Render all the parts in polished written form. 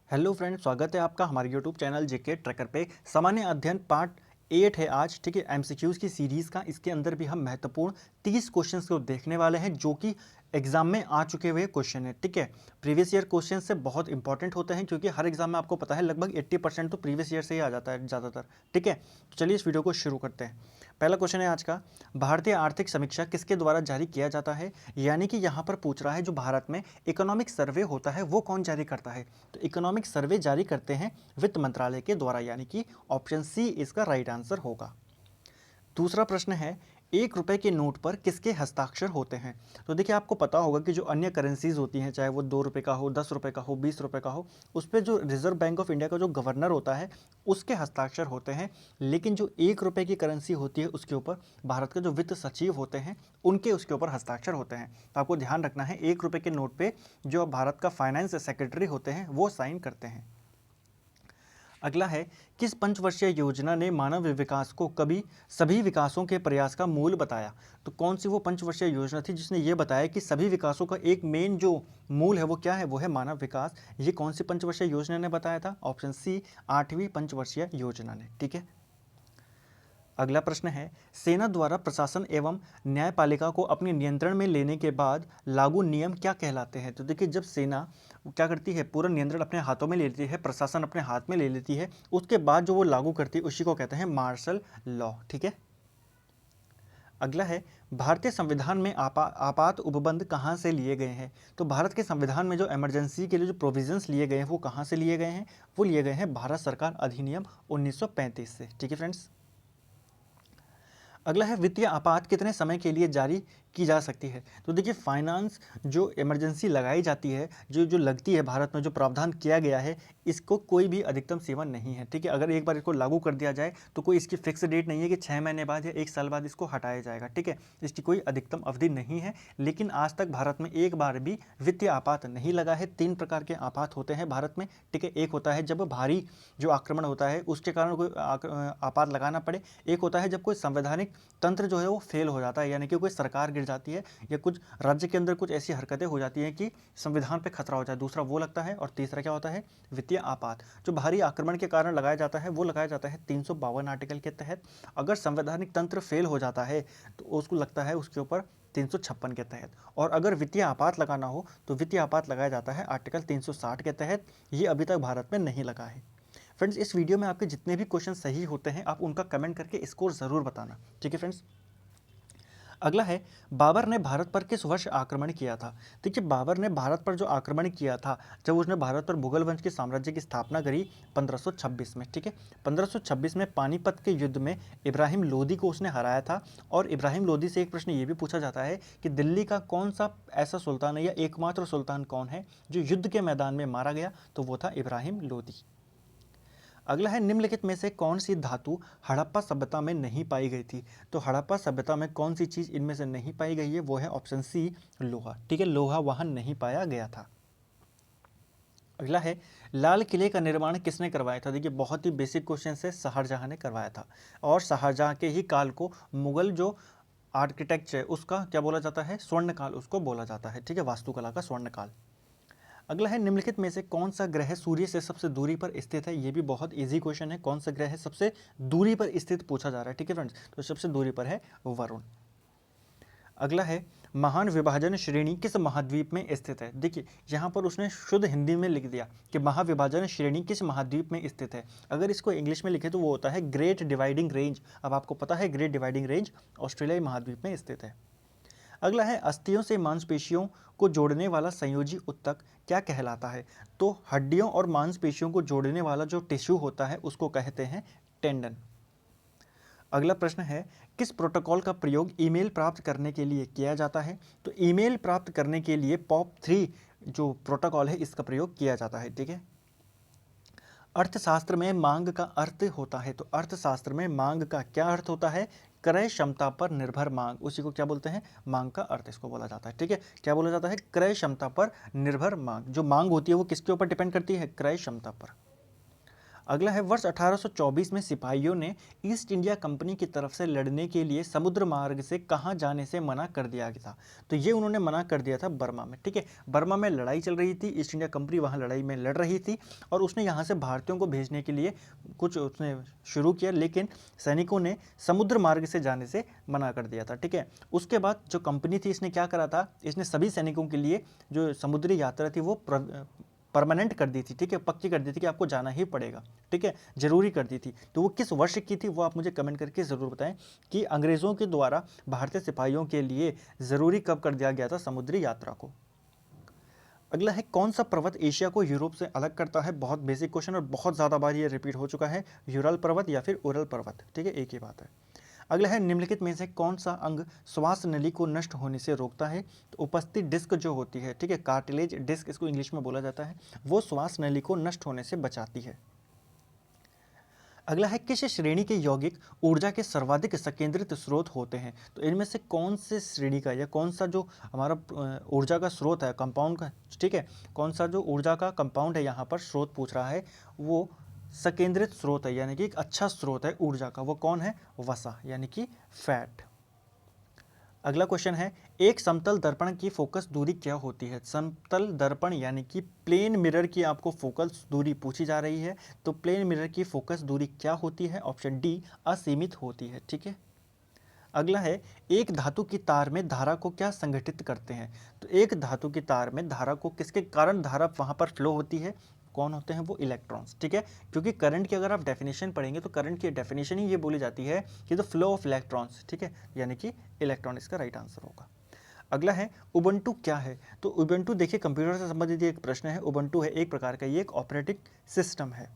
Hello friend, स्वागत है आपका हमारे यूट्यूब चैनल जेके ट्रैकर पे। सामान्य अध्ययन पार्ट 8 है आज, ठीक है। एमसीक्यूज की सीरीज का। इसके अंदर भी हम महत्वपूर्ण 30 क्वेश्चंस को देखने वाले हैं जो कि एग्जाम में आ चुके हुए क्वेश्चन है, ठीक है। प्रीवियस ईयर क्वेश्चन से बहुत इंपॉर्टेंट होते हैं क्योंकि हर एग्जाम में आपको पता है लगभग 80% तो प्रीवियस ईयर से ही आ जाता है ज़्यादातर, ठीक है। तो चलिए इस वीडियो को शुरू करते हैं। पहला क्वेश्चन है आज का, भारतीय आर्थिक समीक्षा किसके द्वारा जारी किया जाता है। यानी कि यहाँ पर पूछ रहा है जो भारत में इकोनॉमिक सर्वे होता है वो कौन जारी करता है। तो इकोनॉमिक सर्वे जारी करते हैं वित्त मंत्रालय के द्वारा, यानी कि ऑप्शन सी इसका राइट आंसर होगा। दूसरा प्रश्न है, 1 रुपए के नोट पर किसके हस्ताक्षर होते हैं। तो देखिए आपको पता होगा कि जो अन्य करेंसीज होती हैं, चाहे वो 2 रुपए का हो, 10 रुपए का हो, 20 रुपए का हो, उस पर जो रिजर्व बैंक ऑफ इंडिया का जो गवर्नर होता है उसके हस्ताक्षर होते हैं। लेकिन जो 1 रुपए की करेंसी होती है उसके ऊपर भारत के जो वित्त सचिव होते हैं उनके उसके ऊपर हस्ताक्षर होते हैं। तो आपको ध्यान रखना है 1 रुपए के नोट पर जो भारत का फाइनेंस सेक्रेटरी होते हैं वो साइन करते हैं। अगला है, किस पंचवर्षीय योजना ने मानव विकास को कभी सभी विकासों के प्रयास का मूल बताया। तो कौन सी वो पंचवर्षीय योजना थी जिसने ये बताया कि सभी विकासों का एक मेन जो मूल है वो क्या है, वो है मानव विकास। ये कौन सी पंचवर्षीय योजना ने बताया था, ऑप्शन सी 8वीं पंचवर्षीय योजना ने, ठीक है। अगला प्रश्न है, सेना द्वारा प्रशासन एवं न्यायपालिका को अपने नियंत्रण में लेने के बाद लागू नियम क्या कहलाते हैं। तो देखिए जब सेना क्या करती है, पूरा नियंत्रण अपने हाथों में ले लेती है, प्रशासन अपने हाथ में ले लेती है, उसके बाद जो वो लागू करती है उसी को कहते हैं मार्शल लॉ, ठीक है। अगला है, भारतीय संविधान में आपात उपबंध कहाँ से लिए गए हैं। तो भारत के संविधान में जो इमरजेंसी के लिए जो प्रोविजंस लिए गए हैं वो कहाँ से लिए गए हैं, वो लिए गए हैं भारत सरकार अधिनियम 1935 से, ठीक है फ्रेंड्स। अगला है, वित्तीय आपात कितने समय के लिए जारी की जा सकती है। तो देखिए फाइनेंस जो इमरजेंसी लगाई जाती है, जो जो लगती है भारत में, जो प्रावधान किया गया है, इसको कोई भी अधिकतम सीमा नहीं है, ठीक है। अगर एक बार इसको लागू कर दिया जाए तो कोई इसकी फिक्स डेट नहीं है कि 6 महीने बाद या 1 साल बाद इसको हटाया जाएगा, ठीक है। इसकी कोई अधिकतम अवधि नहीं है। लेकिन आज तक भारत में एक बार भी वित्तीय आपात नहीं लगा है। 3 प्रकार के आपात होते हैं भारत में, ठीक है। एक होता है जब भारी जो आक्रमण होता है उसके कारण कोई आपात लगाना पड़े। एक होता है जब कोई संवैधानिक तंत्र जो है वो फेल हो जाता है, यानी कि कोई सरकार गिर जाती है या कुछ राज्य के अंदर कुछ ऐसी हरकतें हो जाती हैं कि संविधान पे खतरा हो जाए, दूसरा वो लगता है। और तीसरा क्या होता है, वित्तीय आपात। जो भारी आक्रमण के कारण लगाया जाता है वो लगाया जाता है 352 आर्टिकल के तहत। अगर संवैधानिक तंत्र फेल हो जाता है तो उसको लगता है उसके ऊपर 356 के तहत। और अगर वित्तीय आपात लगाना हो तो वित्तीय आपात लगाया जाता है आर्टिकल 360 के तहत। ये अभी तक भारत में नहीं लगा है। फ्रेंड्स, इस वीडियो में आपके जितने भी क्वेश्चन सही होते हैं आप उनका कमेंट करके स्कोर ज़रूर बताना, ठीक है फ्रेंड्स। अगला है, बाबर ने भारत पर किस वर्ष आक्रमण किया था। देखिए बाबर ने भारत पर जो आक्रमण किया था, जब उसने भारत पर मुगल वंश के साम्राज्य की स्थापना करी 1526 में, ठीक है। 1526 में पानीपत के युद्ध में इब्राहिम लोदी को उसने हराया था। और इब्राहिम लोदी से एक प्रश्न ये भी पूछा जाता है कि दिल्ली का कौन सा ऐसा सुल्तान है या एकमात्र सुल्तान कौन है जो युद्ध के मैदान में मारा गया, तो वो था इब्राहिम लोदी। अगला है, निम्नलिखित में से कौन सी धातु हड़प्पा सभ्यता में नहीं पाई गई थी। तो हड़प्पा सभ्यता में कौन सी चीज़ इनमें से नहीं पाई गई है, वो है ऑप्शन सी लोहा, ठीक है। लोहा वहाँ नहीं पाया गया था। अगला है, लाल किले का निर्माण किसने करवाया था। देखिए बहुत ही बेसिक क्वेश्चन है, शाहजहां ने करवाया था। और शाहजहां के ही काल को मुगल जो आर्किटेक्चर है उसका क्या बोला जाता है, स्वर्ण काल उसको बोला जाता है, ठीक है। वास्तुकला का स्वर्ण काल। अगला है, निम्नलिखित में से कौन सा ग्रह सूर्य से सबसे दूरी पर स्थित है। ये भी बहुत इजी क्वेश्चन है, कौन सा ग्रह है सबसे दूरी पर स्थित पूछा जा रहा है, ठीक है फ्रेंड्स। तो सबसे दूरी पर है वरुण। अगला है, महान विभाजन श्रेणी किस महाद्वीप में स्थित है। देखिए यहाँ पर उसने शुद्ध हिंदी में लिख दिया कि महाविभाजन श्रेणी किस महाद्वीप में स्थित है। अगर इसको इंग्लिश में लिखे तो वो होता है ग्रेट डिवाइडिंग रेंज। अब आपको पता है ग्रेट डिवाइडिंग रेंज ऑस्ट्रेलियाई महाद्वीप में स्थित है। अगला है, अस्थियों से मांसपेशियों को जोड़ने वाला संयोजी ऊतक क्या कहलाता है। तो हड्डियों और मांसपेशियों को जोड़ने वाला जो टिश्यू होता है उसको कहते हैं टेंडन। अगला प्रश्न है, किस प्रोटोकॉल का प्रयोग ईमेल प्राप्त करने के लिए किया जाता है। तो ईमेल प्राप्त करने के लिए POP3 जो प्रोटोकॉल है इसका प्रयोग किया जाता है, ठीक है। अर्थशास्त्र में मांग का अर्थ होता है। तो अर्थशास्त्र में मांग का क्या अर्थ होता है, क्रय क्षमता पर निर्भर मांग, उसी को क्या बोलते हैं, मांग का अर्थ इसको बोला जाता है, ठीक है। क्या बोला जाता है, क्रय क्षमता पर निर्भर मांग। जो मांग होती है वो किसके ऊपर डिपेंड करती है, क्रय क्षमता पर। अगला है वर्ष 1824 में सिपाहियों ने ईस्ट इंडिया कंपनी की तरफ से लड़ने के लिए समुद्र मार्ग से कहाँ जाने से मना कर दिया गया था। तो ये उन्होंने मना कर दिया था बर्मा में, ठीक है। बर्मा में लड़ाई चल रही थी, ईस्ट इंडिया कंपनी वहाँ लड़ाई में लड़ रही थी और उसने यहाँ से भारतीयों को भेजने के लिए कुछ उसने शुरू किया, लेकिन सैनिकों ने समुद्र मार्ग से जाने से मना कर दिया था, ठीक है। उसके बाद जो कंपनी थी इसने क्या करा था, इसने सभी सैनिकों के लिए जो समुद्री यात्रा थी वो परमानेंट कर दी थी, ठीक है, पक्की कर दी थी कि आपको जाना ही पड़ेगा, ठीक है, जरूरी कर दी थी। तो वो किस वर्ष की थी वो आप मुझे कमेंट करके ज़रूर बताएं कि अंग्रेज़ों के द्वारा भारतीय सिपाहियों के लिए ज़रूरी कब कर दिया गया था समुद्री यात्रा को। अगला है कौन सा पर्वत एशिया को यूरोप से अलग करता है। बहुत बेसिक क्वेश्चन और बहुत ज़्यादा बार ये रिपीट हो चुका है, यूरल पर्वत या फिर उरल पर्वत, ठीक है, एक ही बात है। अगला है निम्नलिखित में से कौन सा अंग श्वास नली को नष्ट होने से रोकता है। तो उपस्थित डिस्क जो होती है, ठीक है, कार्टिलेज डिस्क इसको इंग्लिश में बोला जाता है, वो श्वास नली को नष्ट होने से बचाती है। अगला है किस श्रेणी के यौगिक ऊर्जा के सर्वाधिक संकेंद्रित स्रोत होते हैं। तो इनमें से कौन से श्रेणी का या कौन सा जो हमारा ऊर्जा का स्रोत है कंपाउंड का, ठीक है, कौन सा जो ऊर्जा का कंपाउंड है यहाँ पर स्रोत पूछ रहा है, वो संकेंद्रित स्रोत है, यानी कि एक अच्छा स्रोत है ऊर्जा का, वो कौन है, वसा यानी कि फैट। अगला क्वेश्चन है एक समतल दर्पण की फोकस दूरी क्या होती है। समतल दर्पण यानी कि प्लेन मिरर की आपको फोकस दूरी पूछी जा रही है, तो प्लेन मिरर की फोकस दूरी क्या होती है, ऑप्शन डी असीमित होती है, ठीक है। अगला है एक धातु की तार में धारा को क्या संगठित करते हैं। तो एक धातु की तार में धारा को किसके कारण धारा वहाँ पर फ्लो होती है, कौन होते हैं, वो इलेक्ट्रॉन्स, ठीक है। क्योंकि करंट की अगर आप डेफिनेशन पढ़ेंगे तो करंट की डेफिनेशन ही ये बोली जाती है कि द फ्लो ऑफ इलेक्ट्रॉन्स, ठीक है, यानी कि इलेक्ट्रॉन इसका राइट आंसर होगा। अगला है उबंटू क्या है। तो उबंटू देखिए कंप्यूटर से संबंधित एक प्रश्न है। उबंटू है एक प्रकार का ये एक ऑपरेटिंग सिस्टम है।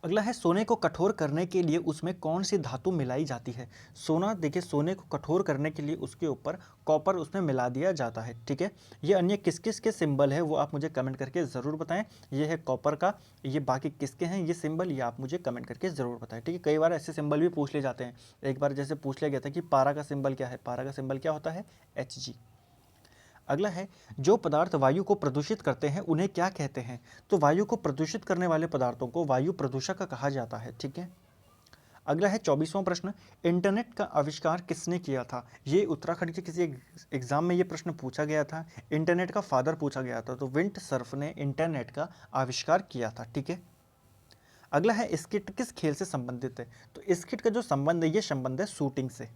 अगला है सोने को कठोर करने के लिए उसमें कौन सी धातु मिलाई जाती है। सोना देखिए सोने को कठोर करने के लिए उसके ऊपर कॉपर उसमें मिला दिया जाता है, ठीक है। ये अन्य किस किस के सिंबल है वो आप मुझे कमेंट करके ज़रूर बताएं। ये है कॉपर का, ये बाकी किसके हैं ये सिंबल, ये आप मुझे कमेंट करके ज़रूर बताएं, ठीक है। कई बार ऐसे सिंबल भी पूछ ले जाते हैं। एक बार जैसे पूछ लिया गया था कि पारा का सिंबल क्या है, पारा का सिंबल क्या होता है, Hg। अगला है जो पदार्थ वायु को प्रदूषित करते हैं उन्हें क्या कहते हैं। तो वायु को प्रदूषित करने वाले पदार्थों को वायु प्रदूषक कहा जाता है, ठीक है। अगला है 24वां प्रश्न इंटरनेट का आविष्कार किसने किया था। ये उत्तराखंड के किसी एग्जाम में ये प्रश्न पूछा गया था, इंटरनेट का फादर पूछा गया था, तो विंट सर्फ ने इंटरनेट का आविष्कार किया था, ठीक है। अगला है स्किट किस खेल से संबंधित है। तो स्किट का जो संबंध है ये संबंध है शूटिंग से।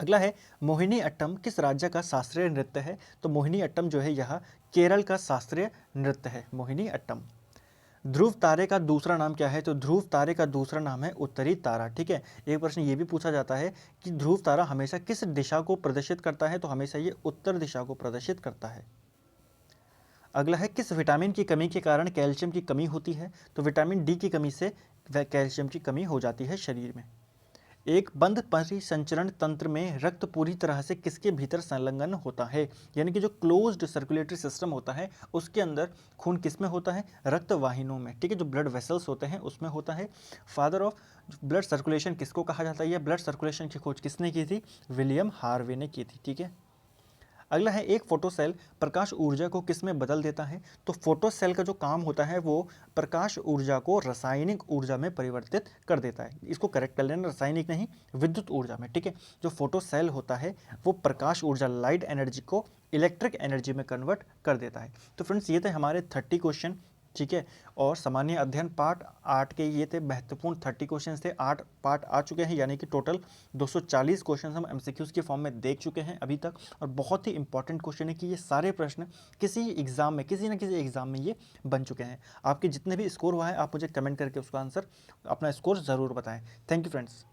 अगला है मोहिनी अट्टम किस राज्य का शास्त्रीय नृत्य है। तो मोहिनी अट्टम जो है यह केरल का शास्त्रीय नृत्य है, मोहिनी अट्टम। ध्रुव तारे का दूसरा नाम क्या है। तो ध्रुव तारे का दूसरा नाम है उत्तरी तारा, ठीक है। एक प्रश्न ये भी पूछा जाता है कि ध्रुव तारा हमेशा किस दिशा को प्रदर्शित करता है। तो हमेशा ये उत्तर दिशा को प्रदर्शित करता है। अगला है किस विटामिन की कमी के कारण कैल्शियम की कमी होती है। तो विटामिन डी की कमी से कैल्शियम की कमी हो जाती है शरीर में। एक बंद परिसंचरण तंत्र में रक्त पूरी तरह से किसके भीतर संलग्न होता है। यानी कि जो क्लोज्ड सर्कुलेटरी सिस्टम होता है उसके अंदर खून किस में होता है, रक्त वाहिनियों में, ठीक है, जो ब्लड वेसल्स होते हैं उसमें होता है। फादर ऑफ ब्लड सर्कुलेशन किसको कहा जाता है, या ब्लड सर्कुलेशन की खोज किसने की थी, विलियम हार्वे ने की थी, ठीक है। अगला है एक फोटोसेल प्रकाश ऊर्जा को किस में बदल देता है। तो फोटोसेल का जो काम होता है वो प्रकाश ऊर्जा को रासायनिक ऊर्जा में परिवर्तित कर देता है। इसको करेक्ट कर लेना, रासायनिक नहीं विद्युत ऊर्जा में, ठीक है। जो फोटोसेल होता है वो प्रकाश ऊर्जा लाइट एनर्जी को इलेक्ट्रिक एनर्जी में कन्वर्ट कर देता है। तो फ्रेंड्स ये थे हमारे 30 क्वेश्चन, ठीक है। और सामान्य अध्ययन पार्ट 8 के ये थे महत्वपूर्ण 30 क्वेश्चन थे, 8 पार्ट आ चुके हैं, यानी कि टोटल 240 क्वेश्चन हम एमसीक्यूज के फॉर्म में देख चुके हैं अभी तक। और बहुत ही इंपॉर्टेंट क्वेश्चन है कि ये सारे प्रश्न किसी एग्जाम में, किसी ना किसी एग्जाम में ये बन चुके हैं। आपके जितने भी स्कोर हुआ है आप मुझे कमेंट करके उसका आंसर, अपना स्कोर ज़रूर बताएं। Thank you friends.